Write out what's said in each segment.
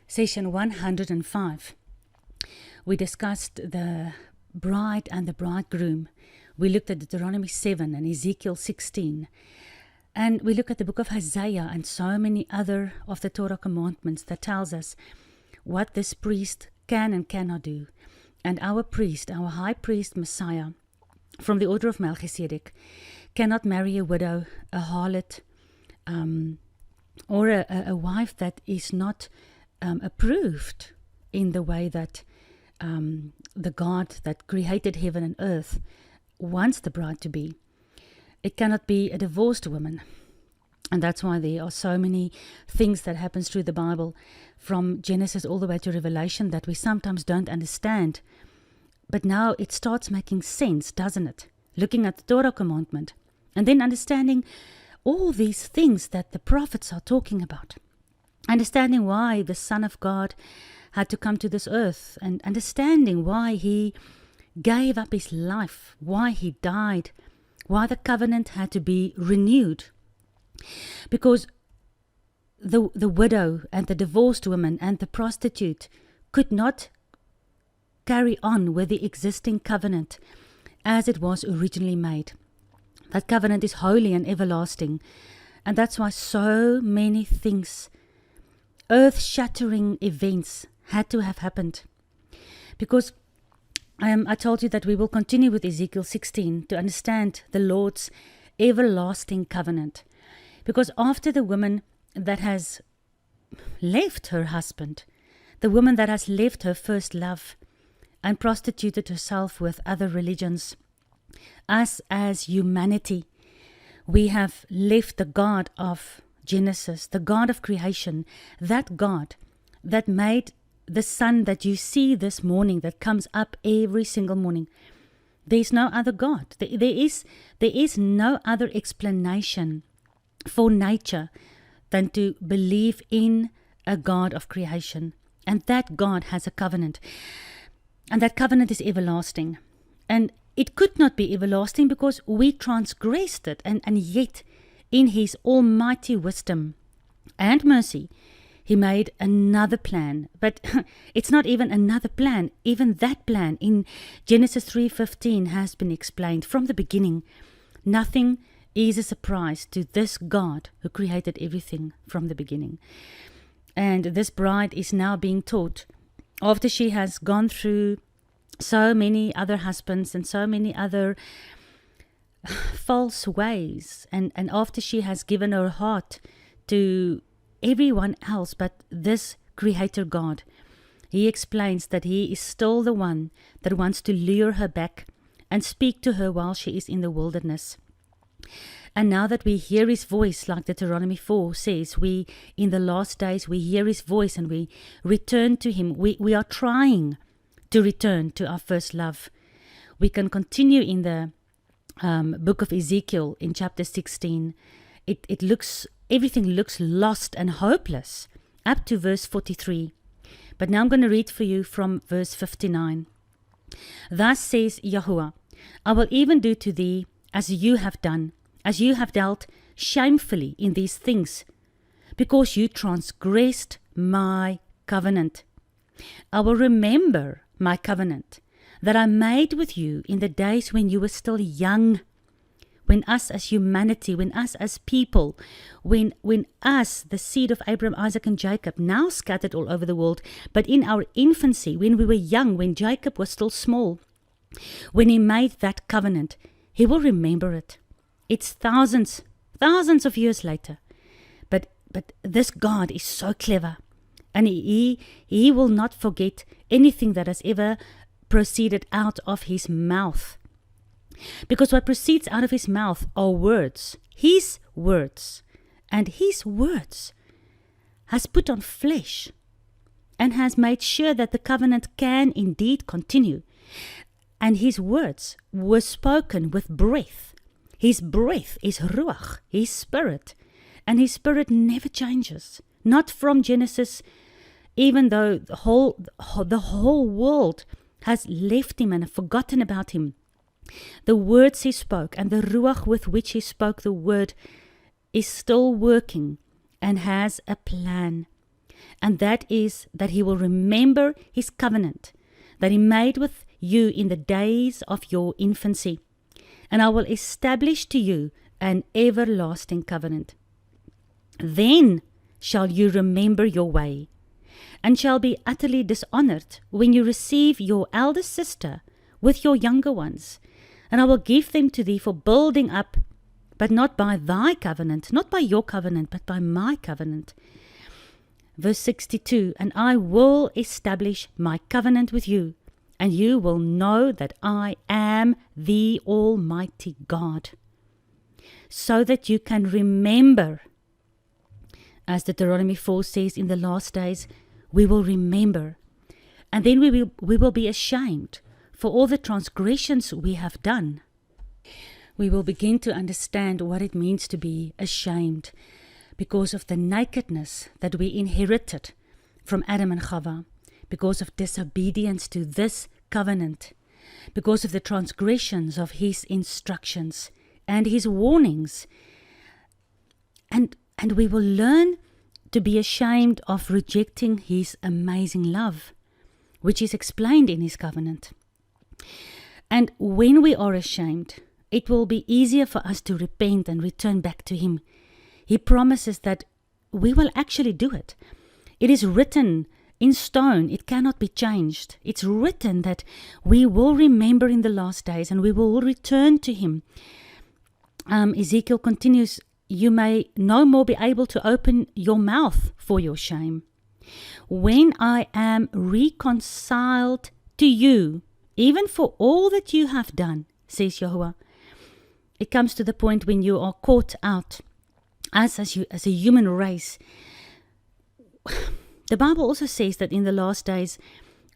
session 105. We discussed the bride and the bridegroom. We looked at Deuteronomy 7 and Ezekiel 16. And we look at the book of Isaiah and so many other of the Torah commandments that tells us what this priest can and cannot do. And our priest, our high priest Messiah, from the order of Melchizedek, cannot marry a widow, a harlot, or a wife that is not approved in the way that the God that created heaven and earth wants the bride to be. It cannot be a divorced woman. And that's why there are so many things that happens through the Bible, from Genesis all the way to Revelation, that we sometimes don't understand. But now it starts making sense, doesn't it? Looking at the Torah commandment and then understanding all these things that the prophets are talking about. Understanding why the Son of God had to come to this earth, and understanding why he gave up his life, why he died, why the covenant had to be renewed. Because the widow and the divorced woman and the prostitute could not carry on with the existing covenant as it was originally made. That covenant is holy and everlasting. And that's why so many things, earth-shattering events, had to have happened. Because I told you that we will continue with Ezekiel 16 to understand the Lord's everlasting covenant. Because after the woman that has left her husband, the woman that has left her first love and prostituted herself with other religions, us as humanity, we have left the God of Genesis, the God of creation, that God that made the sun that you see this morning, that comes up every single morning. There is no other God. There is no other explanation for nature than to believe in a God of creation. And that God has a covenant. And that covenant is everlasting. And it could not be everlasting because we transgressed it. And yet, in his almighty wisdom and mercy, he made another plan. But it's not even another plan. Even that plan in Genesis 3:15 has been explained from the beginning. Nothing is a surprise to this God who created everything from the beginning. And this bride is now being taught, after she has gone through so many other husbands and so many other false ways, and after she has given her heart to everyone else but this Creator God, he explains that he is still the one that wants to lure her back and speak to her while she is in the wilderness. And now that we hear his voice, like Deuteronomy 4 says, we in the last days we hear his voice and we return to him. We are trying to return to our first love. We can continue in the book of Ezekiel in chapter 16. Everything looks lost and hopeless up to verse 43. But now I'm going to read for you from verse 59. Thus says Yahuwah, I will even do to thee as you have done, as you have dealt shamefully in these things, because you transgressed my covenant. I will remember my covenant that I made with you in the days when you were still young, when us as humanity, when us as people, when us, the seed of Abraham, Isaac, and Jacob, now scattered all over the world, but in our infancy, when we were young, when Jacob was still small, when he made that covenant, he will remember it. It's thousands of years later. But this God is so clever, and he will not forget anything that has ever proceeded out of his mouth. Because what proceeds out of his mouth are words, his words. And his words has put on flesh and has made sure that the covenant can indeed continue. And his words were spoken with breath. His breath is ruach, his spirit. And his spirit never changes. Not from Genesis, even though the whole world has left him and forgotten about him. The words he spoke and the ruach with which he spoke the word is still working and has a plan. and that is that he will remember his covenant that he made with you in the days of your infancy, and I will establish to you an everlasting covenant. Then shall you remember your way, and shall be utterly dishonored when you receive your eldest sister with your younger ones, and I will give them to thee for building up, but not by thy covenant, not by your covenant, but by my covenant. Verse 62, and I will establish my covenant with you, and you will know that I am the Almighty God, so that you can remember. As Deuteronomy 4 says, in the last days, we will remember, and then we will be ashamed for all the transgressions we have done. We will begin to understand what it means to be ashamed because of the nakedness that we inherited from Adam and Chava, because of disobedience to this covenant, because of the transgressions of his instructions and his warnings. And we will learn to be ashamed of rejecting his amazing love, which is explained in his covenant. And when we are ashamed, it will be easier for us to repent and return back to him. He promises that we will actually do it. It is written in stone. It cannot be changed. It's written that we will remember in the last days and we will return to him. Ezekiel continues, you may no more be able to open your mouth for your shame. When I am reconciled to you, even for all that you have done, says Yahuwah, it comes to the point when you are caught out as a human race. The Bible also says that in the last days,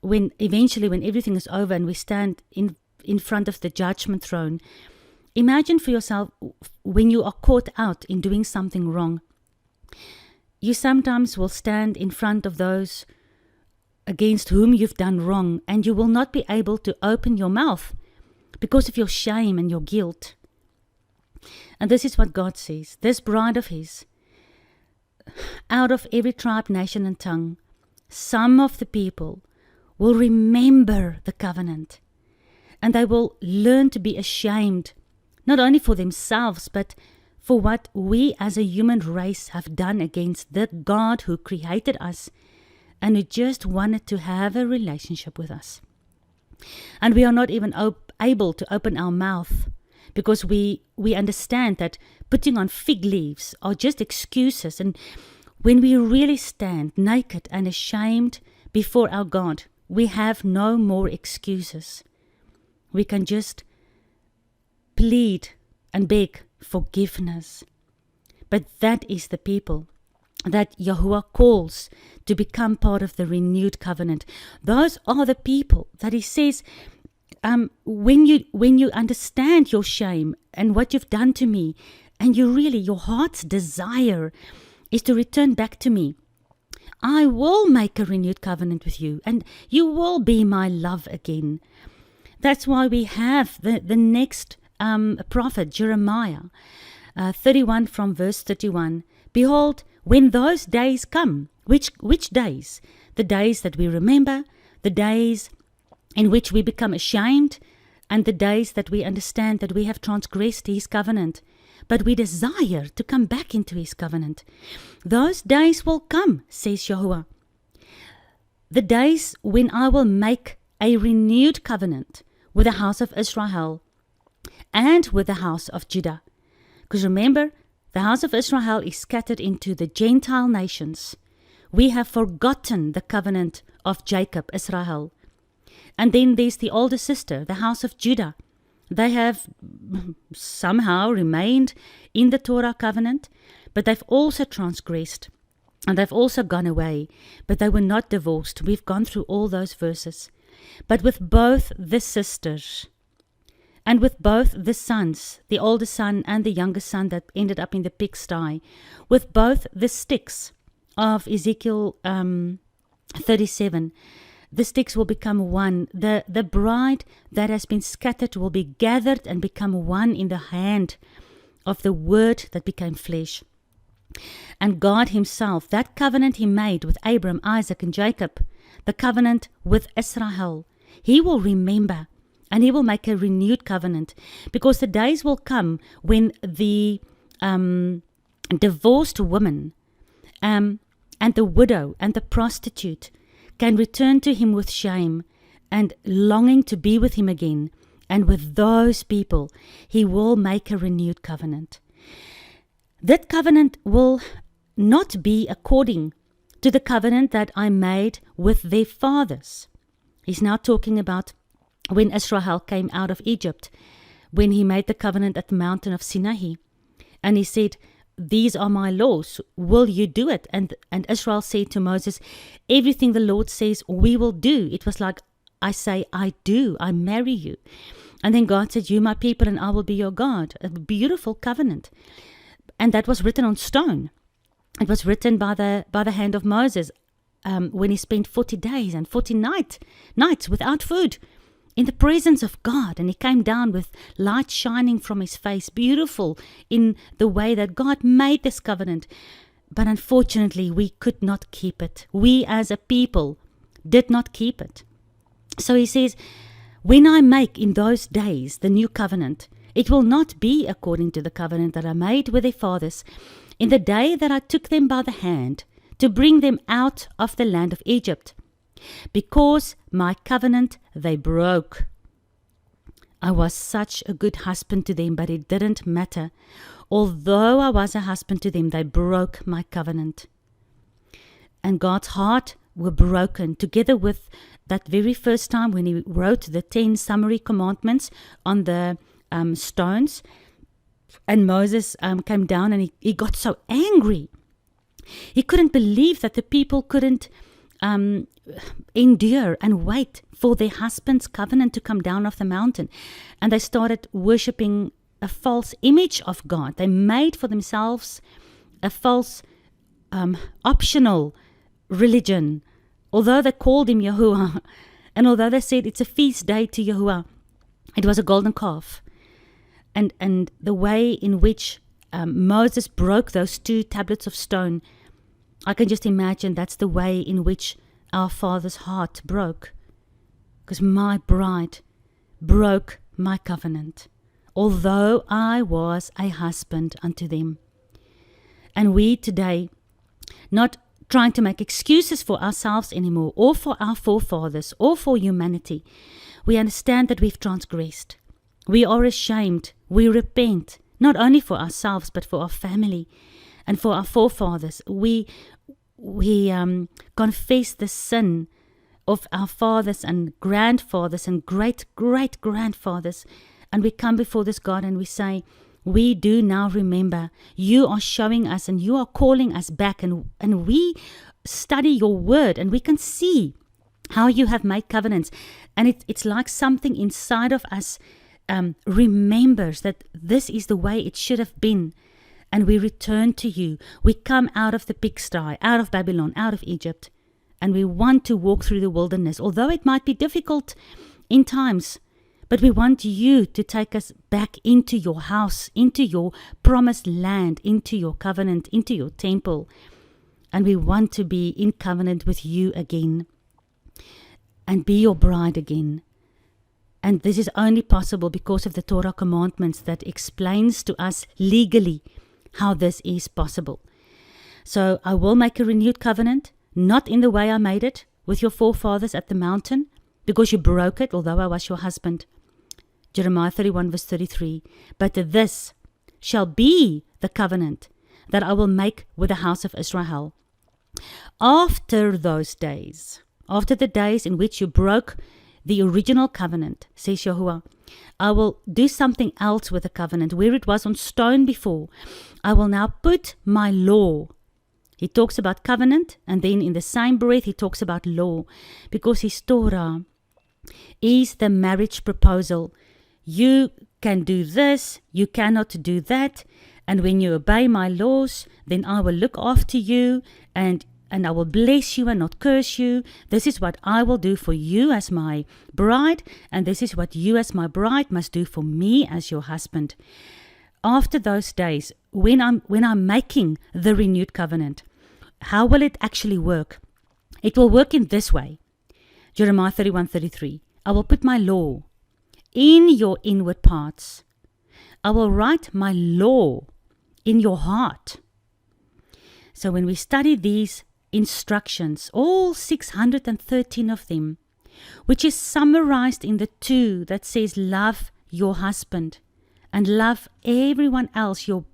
when everything is over and we stand in front of the judgment throne, imagine for yourself when you are caught out in doing something wrong. You sometimes will stand in front of those against whom you've done wrong, and you will not be able to open your mouth because of your shame and your guilt. And this is what God says. This bride of his, out of every tribe, nation, and tongue, some of the people will remember the covenant, and they will learn to be ashamed, not only for themselves, but for what we as a human race have done against the God who created us and who just wanted to have a relationship with us. And we are not even able to open our mouth because we understand that putting on fig leaves are just excuses. And when we really stand naked and ashamed before our God, we have no more excuses. We can just plead and beg forgiveness. But that is the people that Yahuwah calls to become part of the renewed covenant. Those are the people that he says, when you understand your shame and what you've done to me, and your heart's desire is to return back to me, I will make a renewed covenant with you, and you will be my love again. That's why we have the next prophet, Jeremiah 31 from verse 31. Behold, when those days come, which days? The days that we remember, the days in which we become ashamed, and the days that we understand that we have transgressed his covenant, but we desire to come back into his covenant. Those days will come, says Yahuwah. The days when I will make a renewed covenant with the house of Israel and with the house of Judah. Because remember, the house of Israel is scattered into the Gentile nations. We have forgotten the covenant of Jacob, Israel. And then there's the older sister, the house of Judah. They have somehow remained in the Torah covenant, but they've also transgressed. And they've also gone away, but they were not divorced. We've gone through all those verses. But with both the sisters, and with both the sons, the older son and the younger son that ended up in the pigsty, with both the sticks of Ezekiel 37, the sticks will become one. The bride that has been scattered will be gathered and become one in the hand of the word that became flesh. And God himself, that covenant he made with Abram, Isaac, and Jacob, the covenant with Israel, he will remember, and he will make a renewed covenant, because the days will come when the divorced woman and the widow and the prostitute can return to him with shame and longing to be with him again. And with those people, he will make a renewed covenant. That covenant will not be according to the covenant that I made with their fathers. He's now talking about when Israel came out of Egypt, when he made the covenant at the mountain of Sinai. And he said, these are my laws. Will you do it? And Israel said to Moses, everything the Lord says we will do. It was like, I say, I do. I marry you. And then God said, you my people and I will be your God. A beautiful covenant. And that was written on stone. It was written by the hand of Moses when he spent 40 days and 40 nights without food in the presence of God. And he came down with light shining from his face, beautiful in the way that God made this covenant. But unfortunately, we could not keep it. We as a people did not keep it. So he says, when I make in those days the new covenant, it will not be according to the covenant that I made with their fathers in the day that I took them by the hand to bring them out of the land of Egypt, because my covenant they broke. I was such a good husband to them, but it didn't matter. Although I was a husband to them, they broke my covenant. And God's heart were broken, together with that very first time when he wrote the 10 summary commandments on the stones. And Moses came down and he got so angry. He couldn't believe that the people couldn't endure and wait for their husband's covenant to come down off the mountain. And they started worshipping a false image of God. They made for themselves a false optional religion. Although they called him Yahuwah, and although they said it's a feast day to Yahuwah, it was a golden calf. And the way in which Moses broke those 2 tablets of stone, I can just imagine that's the way in which our Father's heart broke. Because my bride broke my covenant, although I was a husband unto them. And we today, not trying to make excuses for ourselves anymore, or for our forefathers, or for humanity, we understand that we've transgressed. We are ashamed. We repent, not only for ourselves, but for our family and for our forefathers. We confess the sin of our fathers and grandfathers and great-great-grandfathers. And we come before this God and we say, we do now remember. You are showing us and you are calling us back. And we study your word and we can see how you have made covenants. And it's like something inside of us remembers that this is the way it should have been, and we return to you. We come out of the pigsty, out of Babylon, out of Egypt, and we want to walk through the wilderness, although it might be difficult in times, but we want you to take us back into your house, into your promised land, into your covenant, into your temple, and we want to be in covenant with you again and be your bride again. And this is only possible because of the Torah commandments that explains to us legally how this is possible. So I will make a renewed covenant, not in the way I made it with your forefathers at the mountain, because you broke it, although I was your husband. Jeremiah 31 verse 33. But this shall be the covenant that I will make with the house of Israel. After those days, after the days in which you broke the original covenant, says Yahuwah, I will do something else with the covenant. Where it was on stone before, I will now put my law. He talks about covenant, and then in the same breath he talks about law, because his Torah is the marriage proposal. You can do this, you cannot do that, and when you obey my laws, then I will look after you, and I will bless you and not curse you. This is what I will do for you as my bride, and this is what you as my bride must do for me as your husband. after those days, when I'm making the renewed covenant, how will it actually work? It will work in this way. Jeremiah 31:33. I will put my law in your inward parts. I will write my law in your heart. So when we study these instructions, all 613 of them, which is summarized in the 2 that says love your husband and love everyone else, your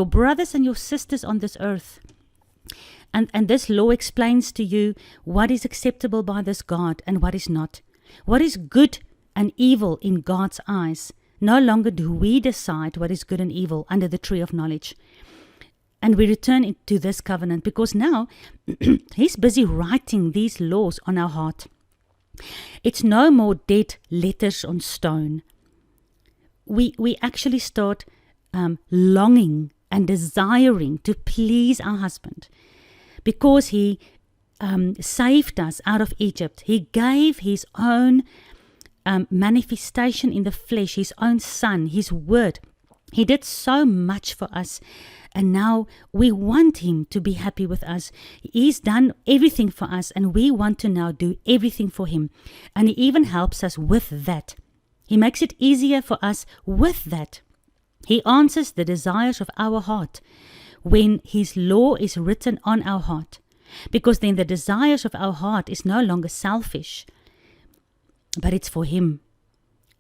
brothers and your sisters on this earth. And this law explains to you what is acceptable by this God and what is not. What is good and evil in God's eyes. No longer do we decide what is good and evil under the tree of knowledge. And we return to this covenant because now He's busy writing these laws on our heart. It's no more dead letters on stone. We actually start longing and desiring to please our husband because He saved us out of Egypt. He gave His own manifestation in the flesh, His own Son, His Word. He did so much for us, and now we want Him to be happy with us. He's done everything for us, and we want to now do everything for Him. And He even helps us with that. He makes it easier for us with that. He answers the desires of our heart when His law is written on our heart, because then the desires of our heart is no longer selfish, but it's for Him.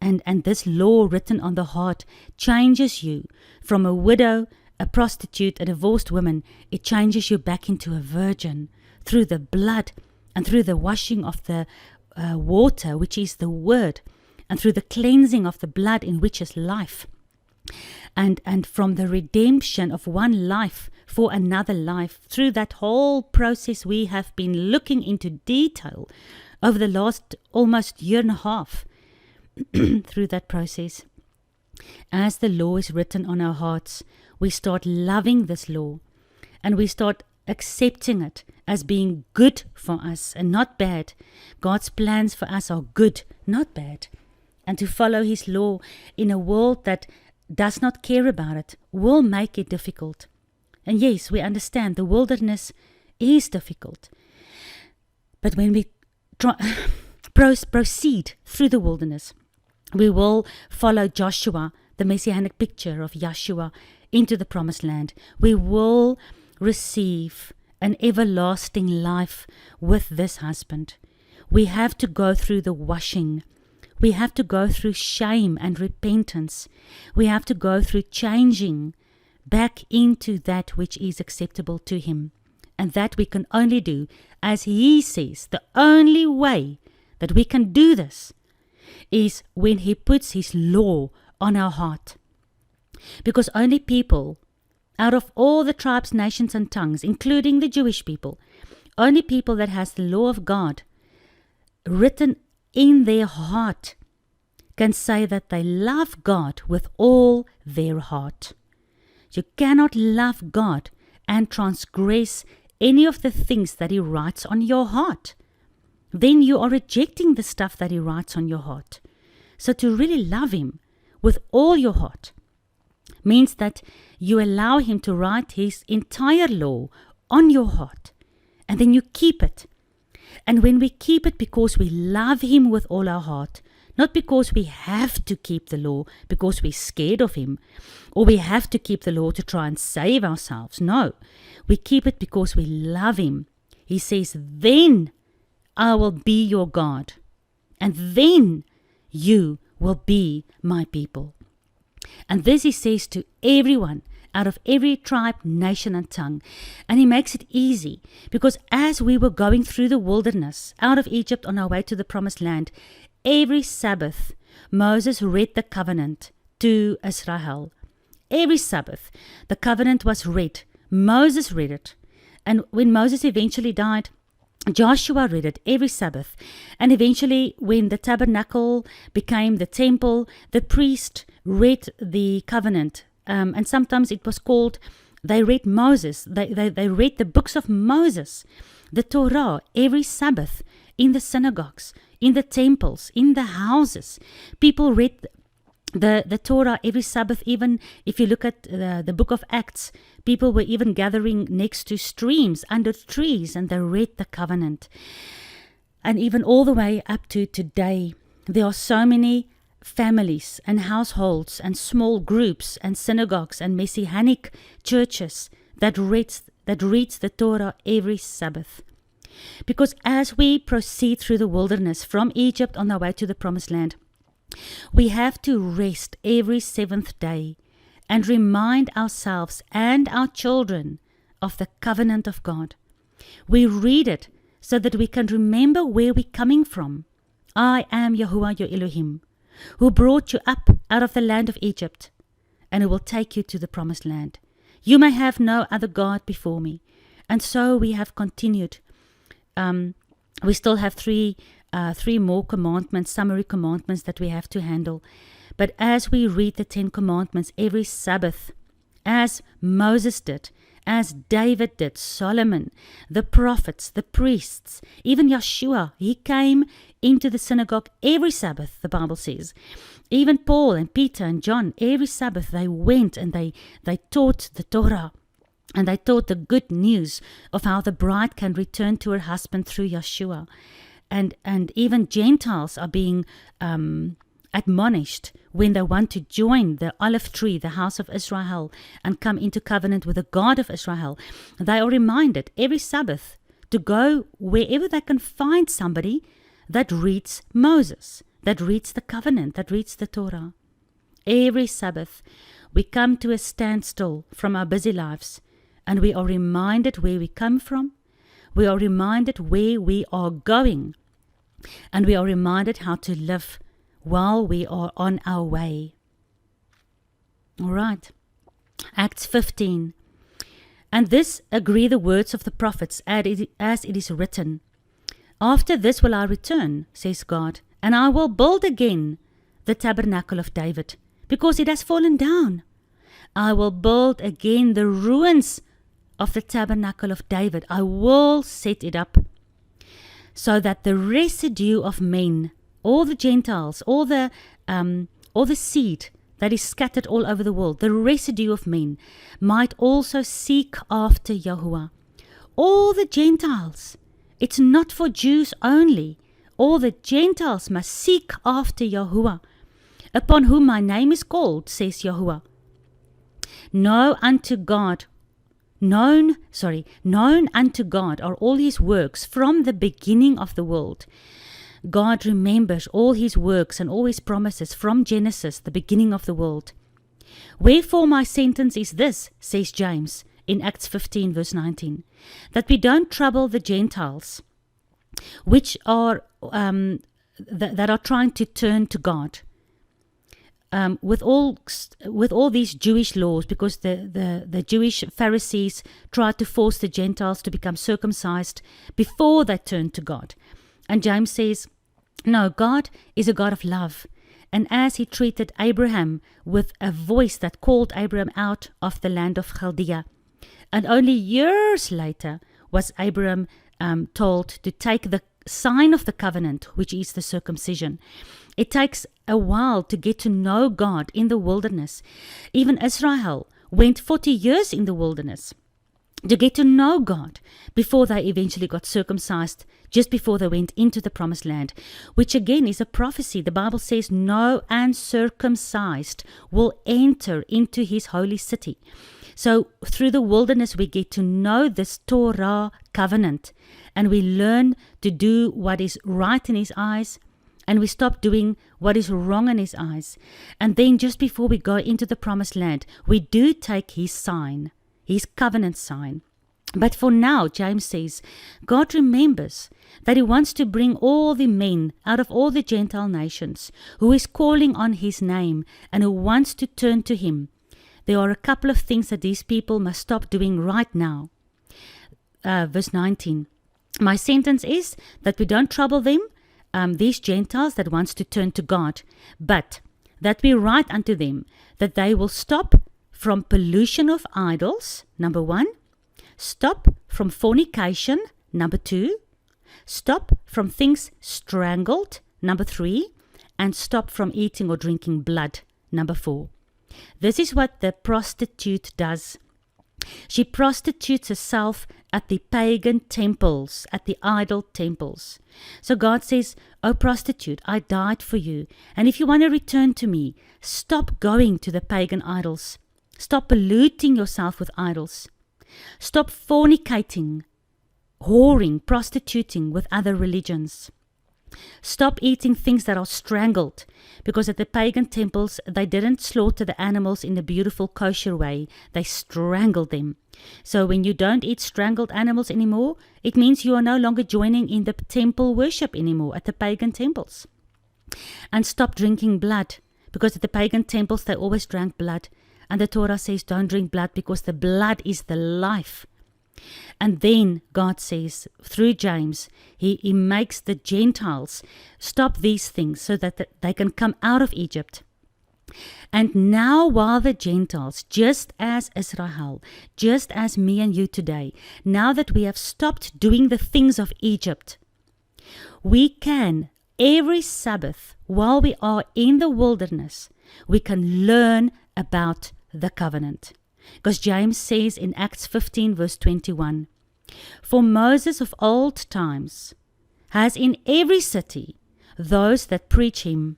And this law written on the heart changes you from a widow, a prostitute, a divorced woman. It changes you back into a virgin through the blood and through the washing of the water, which is the Word, and through the cleansing of the blood, in which is life. And from the redemption of one life for another life, through that whole process we have been looking into detail over the last almost year and a half. Through that process, as the law is written on our hearts, we start loving this law and we start accepting it as being good for us and not bad. God's plans for us are good, not bad. And to follow His law in a world that does not care about it will make it difficult. And yes, we understand the wilderness is difficult. But when we proceed through the wilderness, we will follow Joshua, the messianic picture of Yeshua, into the promised land. We will receive an everlasting life with this husband. We have to go through the washing. We have to go through shame and repentance. We have to go through changing back into that which is acceptable to Him. And that we can only do, as He says, the only way that we can do this is when He puts His law on our heart. Because only people out of all the tribes, nations and tongues, including the Jewish people, only people that has the law of God written in their heart can say that they love God with all their heart. You cannot love God and transgress any of the things that He writes on your heart. Then you are rejecting the stuff that He writes on your heart. So to really love Him with all your heart means that you allow Him to write His entire law on your heart, and then you keep it. And when we keep it because we love Him with all our heart, not because we have to keep the law because we're scared of Him, or we have to keep the law to try and save ourselves. No, we keep it because we love Him. He says, then I will be your God, and then you will be my people. And this He says to everyone out of every tribe, nation and tongue. And He makes it easy because as we were going through the wilderness out of Egypt on our way to the promised land, every Sabbath Moses read the covenant to Israel. Every Sabbath the covenant was read. Moses read it. And when Moses eventually died, Joshua read it every Sabbath. And eventually when the tabernacle became the temple, the priest read the covenant. And sometimes it was called, they read Moses. They read the books of Moses, the Torah, every Sabbath in the synagogues, in the temples, in the houses. People read the Torah every Sabbath. Even if you look at the book of Acts, people were even gathering next to streams, under trees, and they read the covenant. And even all the way up to today, there are so many families and households and small groups and synagogues and messianic churches that reads the Torah every Sabbath. Because as we proceed through the wilderness from Egypt on our way to the promised land, we have to rest every seventh day and remind ourselves and our children of the covenant of God. We read it so that we can remember where we're coming from. I am Yahuwah your Elohim, who brought you up out of the land of Egypt, and who will take you to the promised land. You may have no other God before me. And so we have continued. We still have three more commandments, summary commandments that we have to handle. But as we read the 10 commandments every Sabbath, as Moses did, as David did, Solomon, the prophets, the priests, even Yeshua, he came into the synagogue every Sabbath, the Bible says. Even Paul and Peter and John, every Sabbath they went and they taught the Torah. And they taught the good news of how the bride can return to her husband through Yeshua. And even Gentiles are being admonished when they want to join the olive tree, the house of Israel, and come into covenant with the God of Israel. They are reminded every Sabbath to go wherever they can find somebody that reads Moses, that reads the covenant, that reads the Torah. Every Sabbath we come to a standstill from our busy lives, and we are reminded where we come from, we are reminded where we are going, and we are reminded how to live while we are on our way. All right. Acts 15. And this agree the words of the prophets, as it is written. After this will I return, says God, and I will build again the tabernacle of David, because it has fallen down. I will build again the ruins of the tabernacle of David. I will set it up, so that the residue of men, all the Gentiles, all the seed that is scattered all over the world, the residue of men, might also seek after Yahuwah. All the Gentiles. It's not for Jews only. All the Gentiles must seek after Yahuwah, upon whom my name is called, says Yahuwah. Known unto God are all his works from the beginning of the world. God remembers all his works and all his promises from Genesis, the beginning of the world. Wherefore my sentence is this, says James in Acts 15 verse 19, that we don't trouble the Gentiles, which are that are trying to turn to God. With all these Jewish laws, because the Jewish Pharisees tried to force the Gentiles to become circumcised before they turned to God. And James says, no, God is a God of love. And as he treated Abraham with a voice that called Abraham out of the land of Chaldea, and only years later was Abraham told to take the sign of the covenant, which is the circumcision. It takes a while to get to know God in the wilderness. Even Israel went 40 years in the wilderness to get to know God before they eventually got circumcised, just before they went into the promised land, which again is a prophecy. The Bible says no uncircumcised will enter into his holy city. So through the wilderness we get to know this Torah covenant, and we learn to do what is right in his eyes, and we stop doing what is wrong in his eyes. And then just before we go into the promised land, we do take his sign, his covenant sign. But for now, James says, God remembers that he wants to bring all the men out of all the Gentile nations who is calling on his name and who wants to turn to him. There are a couple of things that these people must stop doing right now. Verse 19. My sentence is that we don't trouble them, these Gentiles that wants to turn to God, but that we write unto them that they will stop from pollution of idols, number 1, stop from fornication, number 2, stop from things strangled, number 3, and stop from eating or drinking blood, number 4. This is what the prostitute does. She prostitutes herself at the pagan temples, at the idol temples. So God says, "Oh prostitute, I died for you. And if you want to return to me, stop going to the pagan idols. Stop polluting yourself with idols. Stop fornicating, whoring, prostituting with other religions. Stop eating things that are strangled," because at the pagan temples, they didn't slaughter the animals in a beautiful kosher way. They strangled them. So when you don't eat strangled animals anymore, it means you are no longer joining in the temple worship anymore at the pagan temples. And stop drinking blood, because at the pagan temples, they always drank blood. And the Torah says, don't drink blood, because the blood is the life. And then God says, through James, he makes the Gentiles stop these things so that they can come out of Egypt. And now while the Gentiles, just as Israel, just as me and you today, now that we have stopped doing the things of Egypt, we can, every Sabbath, while we are in the wilderness, we can learn about the covenant. Because James says in Acts 15 verse 21, "For Moses of old times has in every city those that preach him,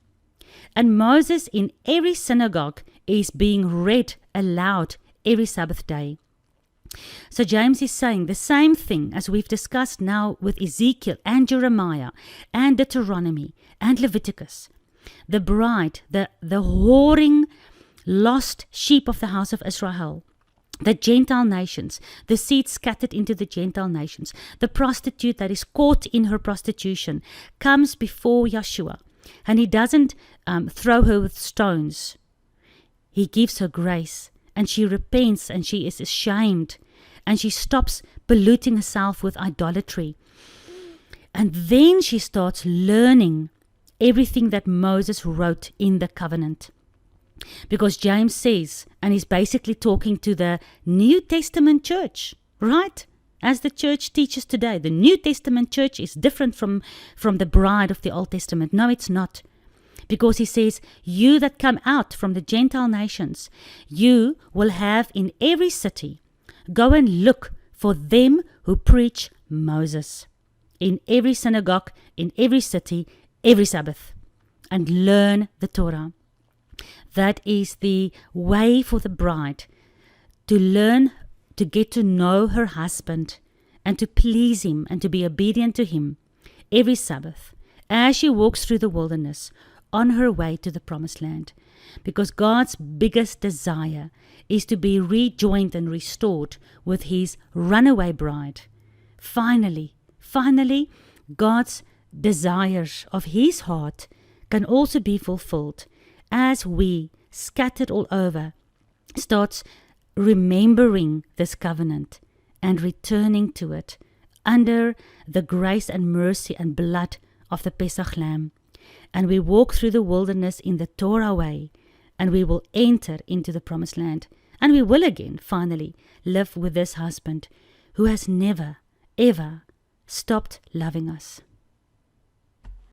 and Moses in every synagogue is being read aloud every Sabbath day." So James is saying the same thing as we've discussed now with Ezekiel and Jeremiah and Deuteronomy and Leviticus. The bride, the whoring lost sheep of the house of Israel, the Gentile nations, the seed scattered into the Gentile nations, the prostitute that is caught in her prostitution, comes before Yeshua, and he doesn't throw her with stones. He gives her grace, and she repents, and she is ashamed, and she stops polluting herself with idolatry. And then she starts learning everything that Moses wrote in the covenant. Because James says, and he's basically talking to the New Testament church, right? As the church teaches today, the New Testament church is different from the bride of the Old Testament. No, it's not. Because he says, you that come out from the Gentile nations, you will have in every city, go and look for them who preach Moses. In every synagogue, in every city, every Sabbath. And learn the Torah. That is the way for the bride to learn, to get to know her husband and to please him and to be obedient to him every Sabbath as she walks through the wilderness on her way to the promised land. Because God's biggest desire is to be rejoined and restored with his runaway bride. Finally, God's desires of his heart can also be fulfilled as we, scattered all over, starts remembering this covenant and returning to it under the grace and mercy and blood of the Pesach Lamb. And we walk through the wilderness in the Torah way, and we will enter into the promised land. And we will again, finally, live with this husband who has never, ever stopped loving us.